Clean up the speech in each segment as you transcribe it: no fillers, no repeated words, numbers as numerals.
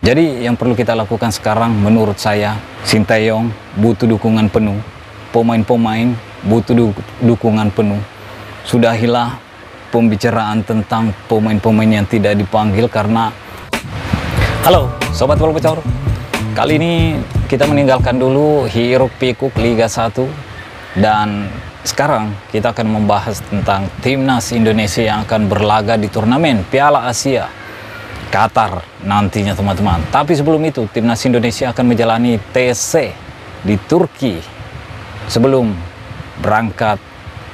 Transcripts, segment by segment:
Jadi yang perlu kita lakukan sekarang menurut saya, Sinteyong butuh dukungan penuh, pemain-pemain butuh dukungan penuh. Sudahilah pembicaraan tentang pemain-pemain yang tidak dipanggil karena... Halo Sobat Bola Bocor, kali ini kita meninggalkan dulu hiruk pikuk Liga 1 dan sekarang kita akan membahas tentang Timnas Indonesia yang akan berlaga di turnamen Piala Asia Qatar nantinya teman-teman. Tapi sebelum itu Timnas Indonesia akan menjalani TC di Turki sebelum berangkat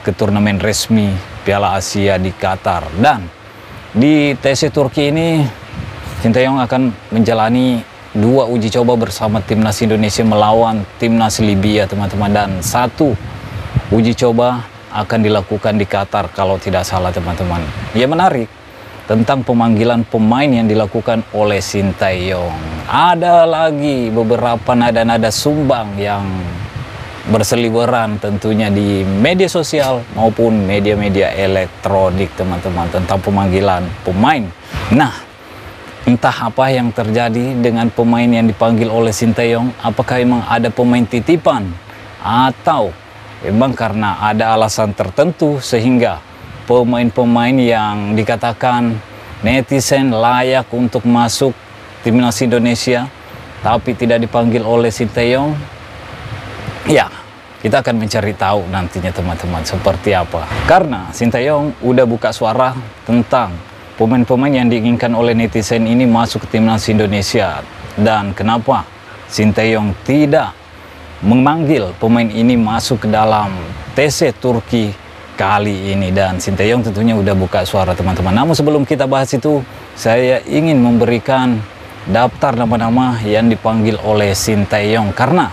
ke turnamen resmi Piala Asia di Qatar. Dan di TC Turki ini Sinteyong akan menjalani 2 uji coba bersama Timnas Indonesia melawan Timnas Libya teman-teman, dan 1 uji coba akan dilakukan di Qatar kalau tidak salah teman-teman. Ya, menarik tentang pemanggilan pemain yang dilakukan oleh Sinteyong. Ada lagi beberapa nada-nada sumbang yang berseliweran tentunya di media sosial maupun media-media elektronik teman-teman tentang pemanggilan pemain. Nah, entah apa yang terjadi dengan pemain yang dipanggil oleh Sinteyong. Apakah memang ada pemain titipan atau memang karena ada alasan tertentu sehingga pemain-pemain yang dikatakan netizen layak untuk masuk Timnas Indonesia tapi tidak dipanggil oleh Sinteyong? Ya, kita akan mencari tahu nantinya teman-teman seperti apa. Karena Sinteyong udah buka suara tentang pemain-pemain yang diinginkan oleh netizen ini masuk ke Timnas Indonesia. Dan kenapa Sinteyong tidak memanggil pemain ini masuk ke dalam TC Turki kali ini, dan Sinteyong tentunya udah buka suara teman-teman. Namun sebelum kita bahas itu, saya ingin memberikan daftar nama-nama yang dipanggil oleh Sinteyong karena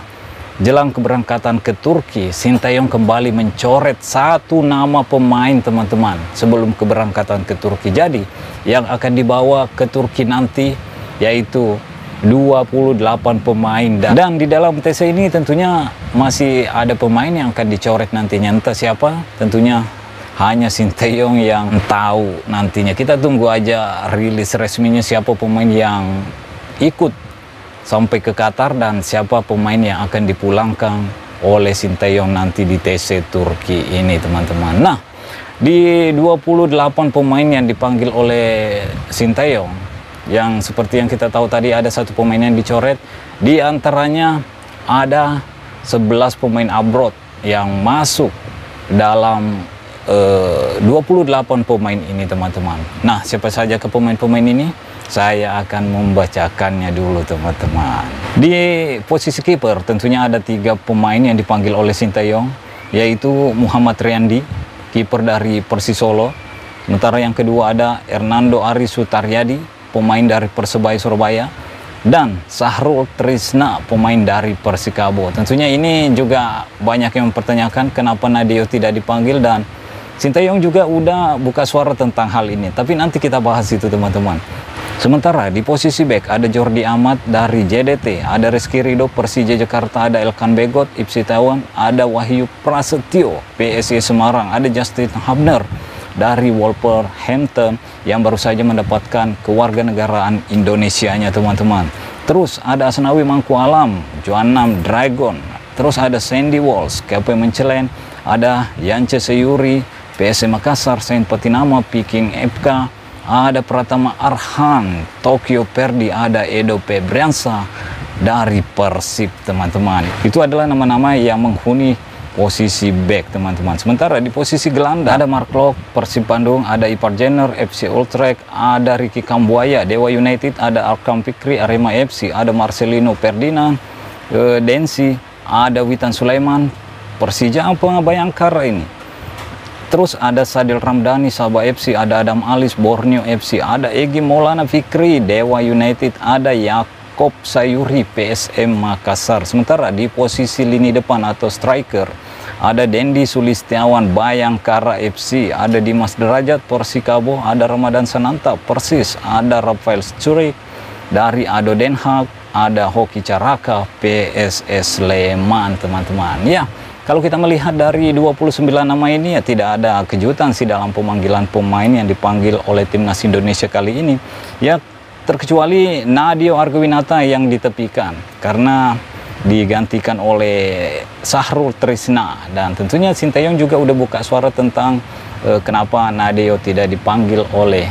jelang keberangkatan ke Turki, Sinteyong kembali mencoret 1 nama pemain teman-teman sebelum keberangkatan ke Turki. Jadi yang akan dibawa ke Turki nanti yaitu 28 pemain, dan di dalam TC ini tentunya masih ada pemain yang akan dicoret nantinya. Entah siapa, tentunya hanya Sinteyong yang tahu nantinya. Kita tunggu aja rilis resminya siapa pemain yang ikut sampai ke Qatar dan siapa pemain yang akan dipulangkan oleh Sinteyong nanti di TC Turki ini teman-teman. Nah, di 28 pemain yang dipanggil oleh Sinteyong, yang seperti yang kita tahu tadi ada 1 pemain yang dicoret, di antaranya ada 11 pemain abroad yang masuk dalam 28 pemain ini teman-teman. Nah, siapa saja ke pemain-pemain ini? Saya akan membacakannya dulu teman-teman. Di posisi kiper tentunya ada 3 pemain yang dipanggil oleh Sinteyong, yaitu Muhammad Riyandi, kiper dari Persis Solo. Sementara yang kedua ada Hernando Ari Sutaryadi, pemain dari Persebaya Surabaya, dan Sahrul Trisna, pemain dari Persikabo. Tentunya ini juga banyak yang mempertanyakan kenapa Nadeo tidak dipanggil, dan Sinteyong juga udah buka suara tentang hal ini. Tapi nanti kita bahas itu teman-teman. Sementara di posisi bek ada Jordi Amat dari JDT, ada Rizky Ridho Persija Jakarta, ada Elkan Begot Ipswich Town, ada Wahyu Prasetyo PSIS Semarang, ada Justin Hubner dari Wolverhampton yang baru saja mendapatkan kewarganegaraan Indonesianya teman-teman. Terus ada Asnawi Mangkualam, Juanam Dragon. Terus ada Sandy Walsh, KP Mencelen, ada Yance Seyuri, PSM Makassar, Saint Patinama, Peking FK, ada Pratama Arhan, Tokyo Verdy, ada Edo Febriansa dari Persib teman-teman. Itu adalah nama-nama yang menghuni posisi back teman-teman. Sementara di posisi gelandang ada Mark Locke Persib Bandung, ada Ipar Jenner FC Utrecht, ada Ricky Kambuaya Dewa United, ada Arkam Fikri Arema FC, ada Marcelino Ferdinand Densi, ada Witan Sulaiman Persija Bayangkara ini. Terus ada Sadil Ramdhani Sabah FC, ada Adam Alis Borneo FC, ada Egy Maulana Fikri Dewa United, ada Yakob Sayuri PSM Makassar. Sementara di posisi lini depan atau striker ada Dendi Sulistiawan Bayangkara FC, ada Dimas Derajat Persikabo, ada Ramadan Sananta Persis, ada Rafael Schurik dari Ado Den Haag, ada Hoki Caraka PSS Sleman teman-teman. Ya, kalau kita melihat dari 29 nama ini ya tidak ada kejutan sih dalam pemanggilan pemain yang dipanggil oleh Timnas Indonesia kali ini. Ya, terkecuali Nadeo Argawinata yang ditepikan karena digantikan oleh Sahrul Trisna. Dan tentunya Sinteyong juga udah buka suara tentang kenapa Nadeo tidak dipanggil oleh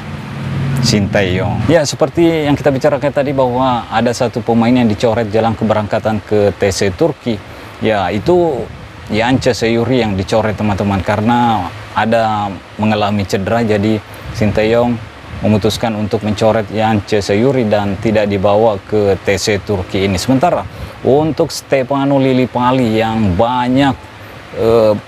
Sinteyong. Ya, seperti yang kita bicarakan tadi bahwa ada satu pemain yang dicoret jalan keberangkatan ke TC Turki. Ya, itu Yance Seyuri yang dicoret teman-teman karena ada mengalami cedera, jadi Sinteyong memutuskan untuk mencoret Yance Seyuri dan tidak dibawa ke TC Turki ini. Sementara untuk Stefano Lillipali yang banyak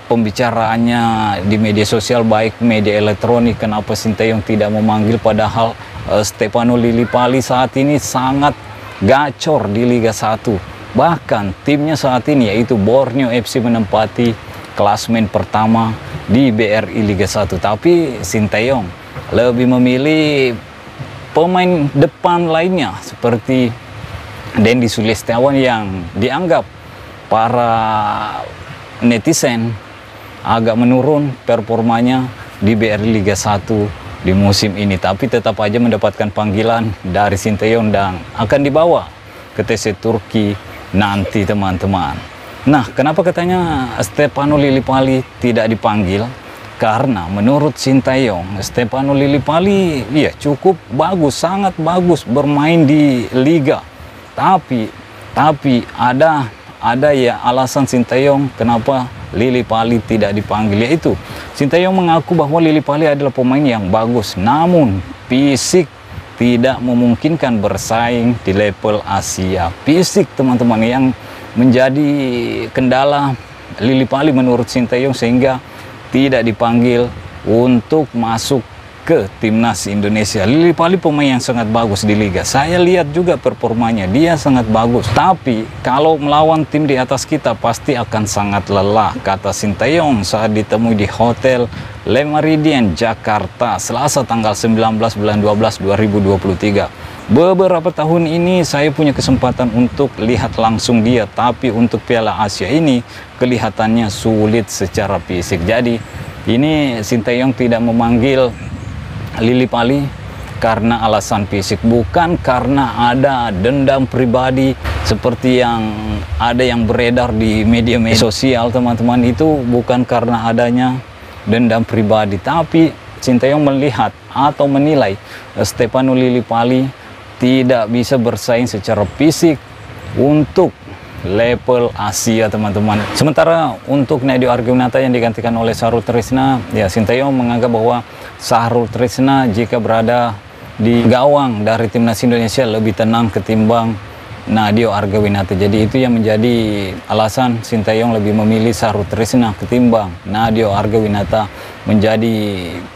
pembicaraannya di media sosial baik media elektronik, kenapa Sinteyong tidak memanggil, padahal Stefano Lillipali saat ini sangat gacor di Liga 1. Bahkan timnya saat ini yaitu Borneo FC menempati klasmen pertama di BRI Liga 1. Tapi Sinteyong lebih memilih pemain depan lainnya seperti Dendi Sulistiawan yang dianggap para netizen agak menurun performanya di BRI Liga 1 di musim ini. Tapi tetap aja mendapatkan panggilan dari Sinteyong dan akan dibawa ke TC Turki nanti teman-teman. Nah, kenapa katanya Stefano Lillipali tidak dipanggil? Karena menurut Sinteyong, Stefano Lillipali ya cukup bagus, sangat bagus bermain di liga. Tapi ada ya alasan Sinteyong kenapa Lillipali tidak dipanggil, yaitu Sinteyong mengaku bahwa Lillipali adalah pemain yang bagus, namun fisik tidak memungkinkan bersaing di level Asia. Fisik teman-teman yang menjadi kendala Lillipali menurut Sinteyong sehingga tidak dipanggil untuk masuk ke timnas Indonesia. Lillipali pemain yang sangat bagus di liga. Saya lihat juga performanya, dia sangat bagus. Tapi kalau melawan tim di atas kita pasti akan sangat lelah, kata Sinteyong saat ditemui di Hotel Le Méridien Jakarta Selasa tanggal 19 bulan 12 2023. Beberapa tahun ini saya punya kesempatan untuk lihat langsung dia, tapi untuk Piala Asia ini kelihatannya sulit secara fisik. Jadi ini Sinteyong tidak memanggil Lillipali karena alasan fisik, bukan karena ada dendam pribadi seperti yang ada yang beredar di media-media sosial teman-teman. Itu bukan karena adanya dendam pribadi, tapi Sinteyong melihat atau menilai Stefano Lillipali tidak bisa bersaing secara fisik untuk level Asia teman-teman. Sementara untuk Nadeo Argawinata yang digantikan oleh Sahrul Trisna, ya Sinteyong menganggap bahwa Sahrul Trisna jika berada di gawang dari timnas Indonesia lebih tenang ketimbang Nadeo Argawinata. Jadi itu yang menjadi alasan Sinteyong lebih memilih Sahrul Trisna ketimbang Nadeo Argawinata menjadi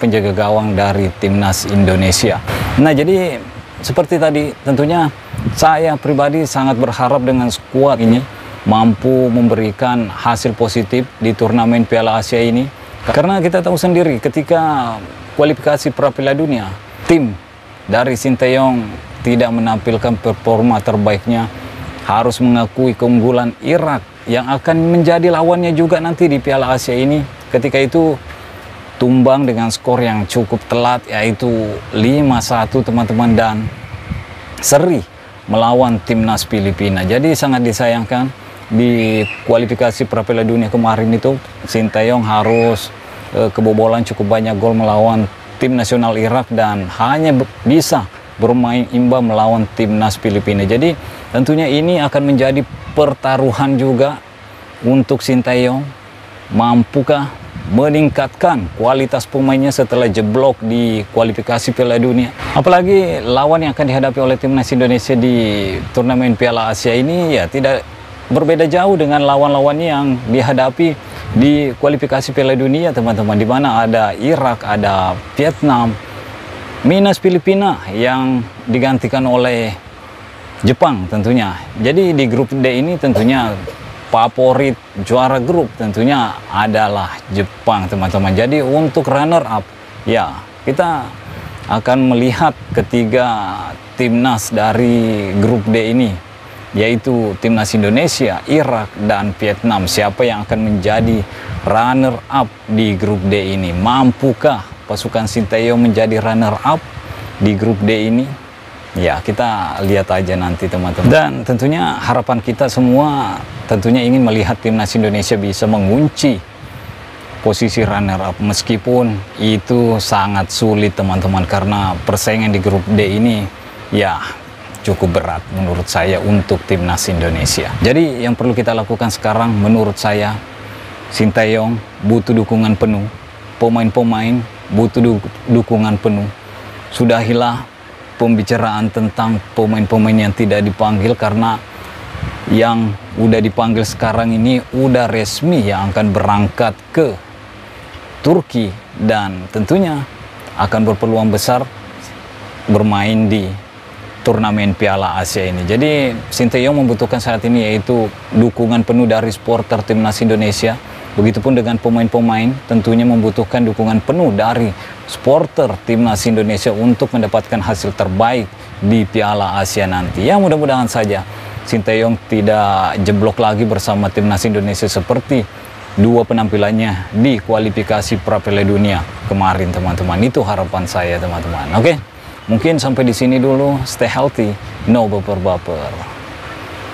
penjaga gawang dari timnas Indonesia. Nah, jadi seperti tadi, tentunya saya pribadi sangat berharap dengan skuad ini mampu memberikan hasil positif di turnamen Piala Asia ini. Karena kita tahu sendiri ketika kualifikasi pra Piala Dunia, tim dari Sinteyong tidak menampilkan performa terbaiknya, harus mengakui keunggulan Irak yang akan menjadi lawannya juga nanti di Piala Asia ini. Ketika itu tumbang dengan skor yang cukup telat, yaitu 5-1 teman-teman, dan seri melawan timnas Filipina. Jadi sangat disayangkan di kualifikasi pra Piala Dunia kemarin itu Sinteyong harus kebobolan cukup banyak gol melawan tim nasional Irak dan hanya bisa bermain imbang melawan timnas Filipina. Jadi tentunya ini akan menjadi pertaruhan juga untuk Sinteyong, mampukah meningkatkan kualitas pemainnya setelah jeblok di kualifikasi Piala Dunia. Apalagi lawan yang akan dihadapi oleh timnas Indonesia di turnamen Piala Asia ini ya tidak berbeda jauh dengan lawan-lawannya yang dihadapi di kualifikasi Piala Dunia teman-teman, di mana ada Irak, ada Vietnam, minus Filipina yang digantikan oleh Jepang tentunya. Jadi di grup D ini tentunya favorit juara grup tentunya adalah Jepang teman-teman. Jadi untuk runner up ya kita akan melihat ketiga timnas dari grup D ini, yaitu timnas Indonesia, Irak, dan Vietnam. Siapa yang akan menjadi runner up di grup D ini? Mampukah pasukan Sinteyong menjadi runner up di grup D ini? Ya, kita lihat aja nanti teman-teman. Dan tentunya harapan kita semua tentunya ingin melihat timnas Indonesia bisa mengunci posisi runner up, meskipun itu sangat sulit teman-teman, karena persaingan di grup D ini ya cukup berat menurut saya untuk timnas Indonesia. Jadi yang perlu kita lakukan sekarang menurut saya, Sintayong butuh dukungan penuh, pemain-pemain butuh dukungan penuh. Sudahilah pembicaraan tentang pemain-pemain yang tidak dipanggil, karena yang udah dipanggil sekarang ini udah resmi yang akan berangkat ke Turki dan tentunya akan berpeluang besar bermain di turnamen Piala Asia ini. Jadi Sintayong membutuhkan saat ini yaitu dukungan penuh dari supporter timnas Indonesia. Begitupun dengan pemain-pemain tentunya membutuhkan dukungan penuh dari supporter timnas Indonesia untuk mendapatkan hasil terbaik di Piala Asia nanti. Ya, mudah-mudahan saja Sintayong tidak jeblok lagi bersama timnas Indonesia seperti dua penampilannya di kualifikasi pra Piala Dunia kemarin teman-teman. Itu harapan saya teman-teman. Oke, mungkin sampai di sini dulu. Stay healthy, no baper-baper.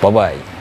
Bye-bye.